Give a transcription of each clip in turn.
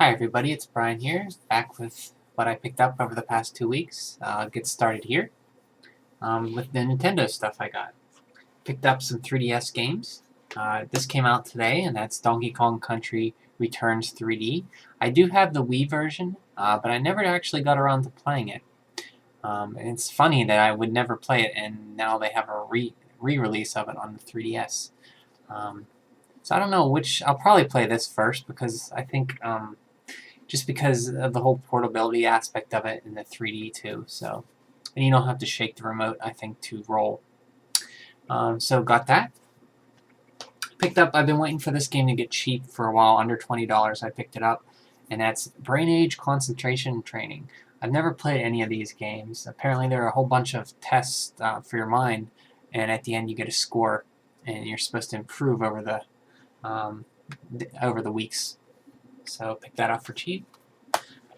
Hi everybody, it's Brian here, back with what I picked up over the past 2 weeks. I'll get started here with the Nintendo stuff I got. Picked up some 3DS games. This came out today, and that's Donkey Kong Country Returns 3D. I do have the Wii version, but I never actually got around to playing it. And it's funny that I would never play it, and now they have a re-release of it on the 3DS. So I don't know which. I'll probably play this first because I think just because of the whole portability aspect of it in the 3D too. So, and you don't have to shake the remote, I think, to roll. So got that. Picked up. I've been waiting for this game to get cheap for a while, under $20. I picked it up, and that's Brain Age Concentration Training. I've never played any of these games. Apparently, there are a whole bunch of tests for your mind, and at the end you get a score, and you're supposed to improve over the weeks. So pick that up for cheap.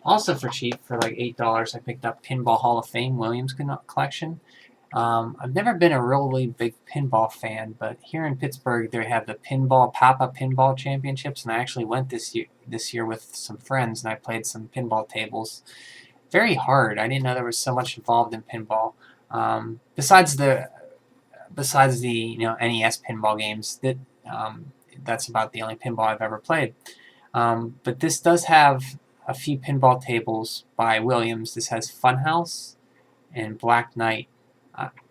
Also for cheap, for like $8, I picked up Pinball Hall of Fame Williams collection. I've never been a really big pinball fan, but here in Pittsburgh they have the Papa Pinball Championships, and I actually went this year with some friends, and I played some pinball tables. Very hard. I didn't know there was so much involved in pinball. Besides the NES pinball games, that's about the only pinball I've ever played. But this does have a few pinball tables by Williams. This has Funhouse and Black Knight.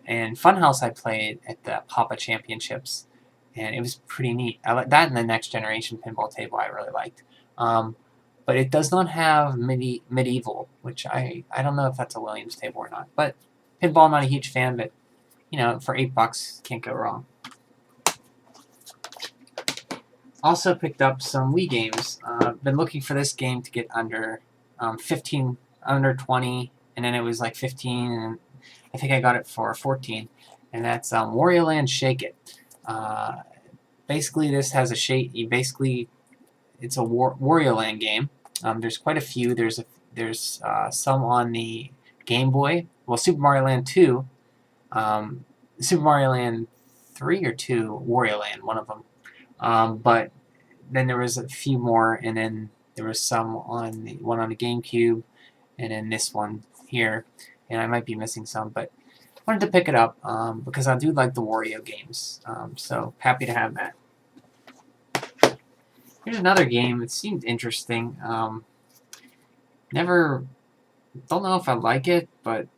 And Funhouse I played at the Papa Championships, and it was pretty neat. I like that, and the Next Generation pinball table I really liked. But it does not have medieval, which I don't know if that's a Williams table or not. But pinball, not a huge fan, but for $8, can't go wrong. Also picked up some Wii games. Been looking for this game to get under 15, under 20, and then it was like 15, and I think I got it for 14. And that's Wario Land Shake It. Basically, this has a shake. It's a Wario Land game. There's quite a few. There's some on the Game Boy. Well, Super Mario Land 2, Super Mario Land 3 or 2, Wario Land, one of them. But then there was a few more, and then there was some on the one on the GameCube, and then this one here, and I might be missing some, but I wanted to pick it up because I do like the Wario games, so happy to have that. Here's another game. It seemed interesting. Don't know if I like it, but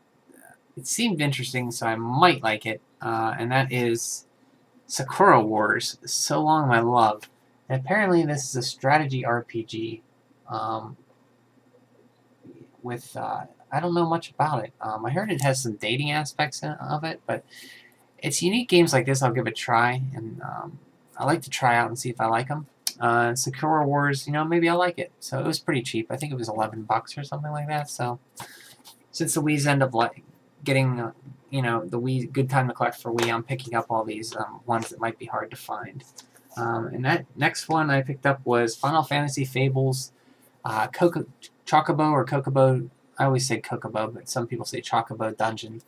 it seemed interesting, so I might like it, and that is Sakura Wars, So Long My Love. And apparently this is a strategy RPG with, I don't know much about it. I heard it has some dating aspects of it, but it's unique games like this I'll give a try, and I like to try out and see if I like them. Sakura Wars, maybe I'll like it. So it was pretty cheap. I think it was $11 or something like that. So since the Wii's end up getting the Wii, good time to collect for Wii, I'm picking up all these ones that might be hard to find. And that next one I picked up was Final Fantasy Fables Chocobo or Kokobo. I always say Kokobo, but some people say Chocobo Dungeon.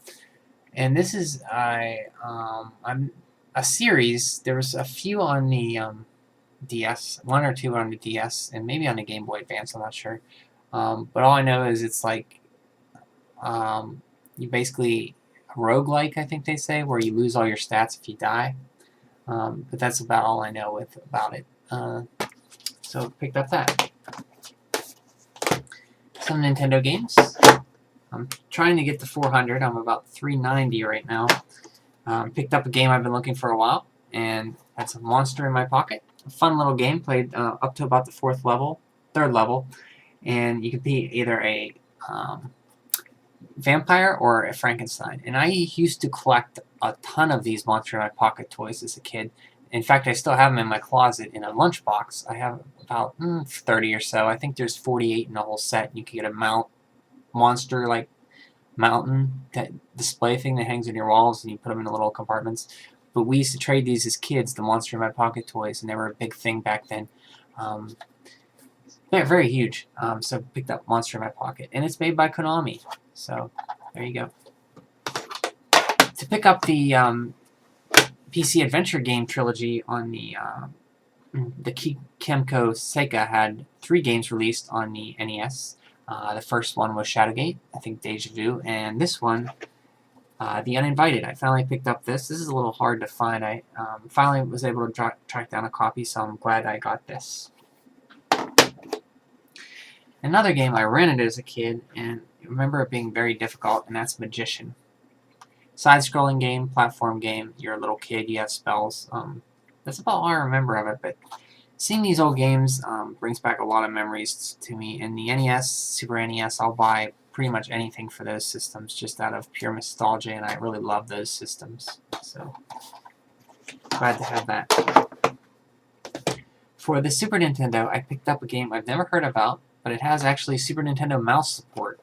And this is I'm a series. There was a few on the DS, 1 or 2 on the DS, and maybe on the Game Boy Advance, I'm not sure. But all I know is it's like you basically roguelike, I think they say, where you lose all your stats if you die. But that's about all I know about it. So picked up that. Some Nintendo games. I'm trying to get to 400. I'm about 390 right now. Picked up a game I've been looking for a while, and that's a Monster in My Pocket. A fun little game, played up to about the third level, and you can be either a vampire or a Frankenstein. And I used to collect a ton of these Monster in My Pocket toys as a kid. In fact, I still have them in my closet in a lunchbox. I have about 30 or so. I think there's 48 in the whole set. You can get a monster like mountain display thing that hangs on your walls, and you put them in the little compartments. But we used to trade these as kids, the Monster in My Pocket toys, and they were a big thing back then. They're very huge. So picked up Monster in My Pocket, and it's made by Konami. So there you go. To pick up the PC Adventure game trilogy on the the Kemco Sega had 3 games released on the NES. The first one was Shadowgate, I think Deja Vu, and this one, The Uninvited. I finally picked up this. This is a little hard to find. I finally was able to track down a copy, so I'm glad I got this. Another game I rented as a kid, and I remember it being very difficult, and that's Magician. Side-scrolling game, platform game. You're a little kid, you have spells. That's about all I remember of it, but seeing these old games brings back a lot of memories to me. In the NES, Super NES, I'll buy pretty much anything for those systems just out of pure nostalgia, and I really love those systems. So, glad to have that. For the Super Nintendo, I picked up a game I've never heard about, but it has actually Super Nintendo mouse support,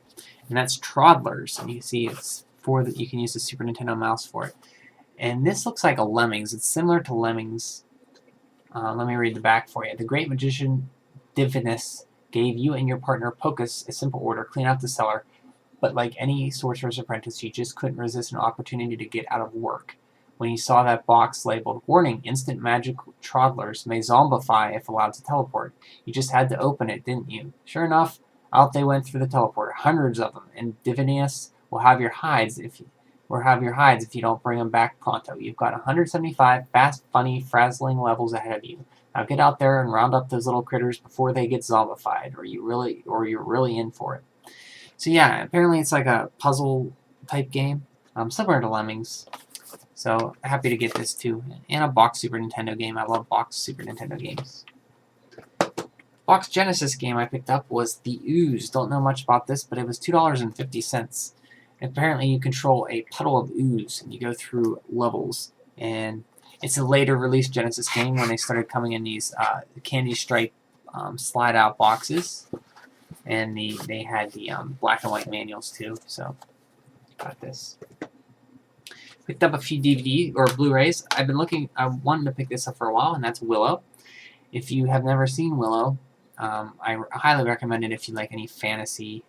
and that's Trod Leurs. And you can see it's you can use the Super Nintendo mouse for it. And this looks like a Lemmings. It's similar to Lemmings. Let me read the back for you. The great magician Divinus gave you and your partner Pocus a simple order: clean out the cellar. But like any sorcerer's apprentice, you just couldn't resist an opportunity to get out of work. When you saw that box labeled, "Warning, instant magic Trod Leurs may zombify if allowed to teleport," you just had to open it, didn't you? Sure enough, out they went through the teleporter, hundreds of them, and Divinus will have your hides if you don't bring them back pronto. You've got 175 fast, funny, frazzling levels ahead of you. Now get out there and round up those little critters before they get zombified, or you're really in for it. So yeah, apparently it's like a puzzle type game, similar to Lemmings. So happy to get this too, and a box Super Nintendo game. I love box Super Nintendo games. Box Genesis game I picked up was The Ooze. Don't know much about this, but it was $2.50. Apparently you control a puddle of ooze, and you go through levels. And it's a later released Genesis game when they started coming in these candy stripe slide-out boxes. And they had the black and white manuals too, so got this. Picked up a few DVD or Blu-rays. I wanted to pick this up for a while, and that's Willow. If you have never seen Willow, I highly recommend it if you like any fantasy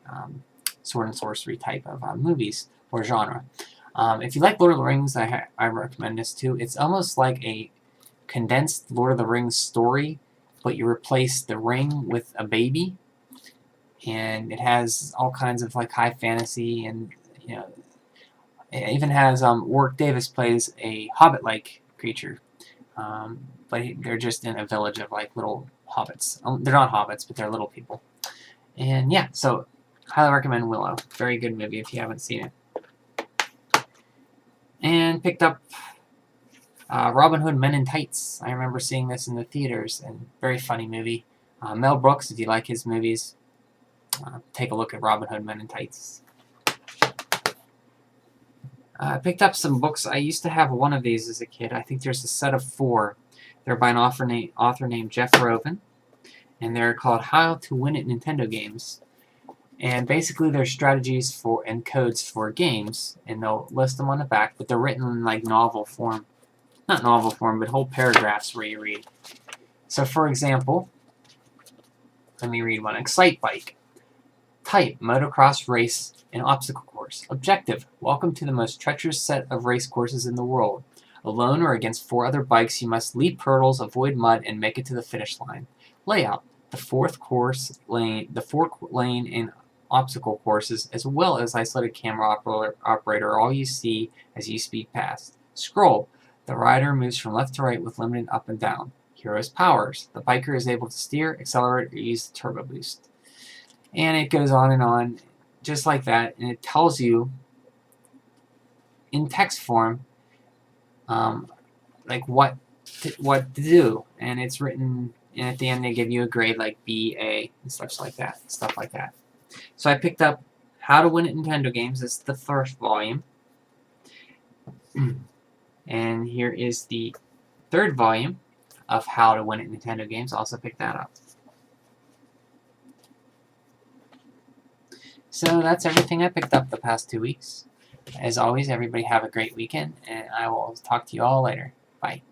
sword and sorcery type of movies or genre. If you like Lord of the Rings, I recommend this too. It's almost like a condensed Lord of the Rings story, but you replace the ring with a baby, and it has all kinds of like high fantasy, and it even has Warwick Davis plays a hobbit-like creature, but they're just in a village of like little hobbits. They're not hobbits, but they're little people. And yeah, so highly recommend Willow. Very good movie if you haven't seen it. And picked up Robin Hood Men in Tights. I remember seeing this in the theaters, and very funny movie. Mel Brooks, if you like his movies, take a look at Robin Hood Men in Tights. I picked up some books. I used to have one of these as a kid. I think there's a set of 4. They're by an author named Jeff Rovin, and they're called How to Win at Nintendo Games. And basically they're strategies and codes for games, and they'll list them on the back, but they're written in like novel form. Not novel form, but whole paragraphs where you read. So for example, let me read one. Excite Bike. Type, motocross race and obstacle course. Objective, welcome to the most treacherous set of race courses in the world. Alone or against 4 other bikes, you must leap hurdles, avoid mud, and make it to the finish line. Layout, the 4th lane and obstacle courses, as well as isolated camera operator, are all you see as you speed past. Scroll, the rider moves from left to right with limited up and down. Hero's powers, the biker is able to steer, accelerate, or use the turbo boost. And it goes on, just like that, and it tells you in text form, like what to do, and it's written. And at the end, they give you a grade like B, A, and stuff like that. So I picked up How to Win at Nintendo Games. It's the 1st volume, and here is the 3rd volume of How to Win at Nintendo Games. Also picked that up. So that's everything I picked up the past 2 weeks. As always, everybody have a great weekend, and I will talk to you all later. Bye.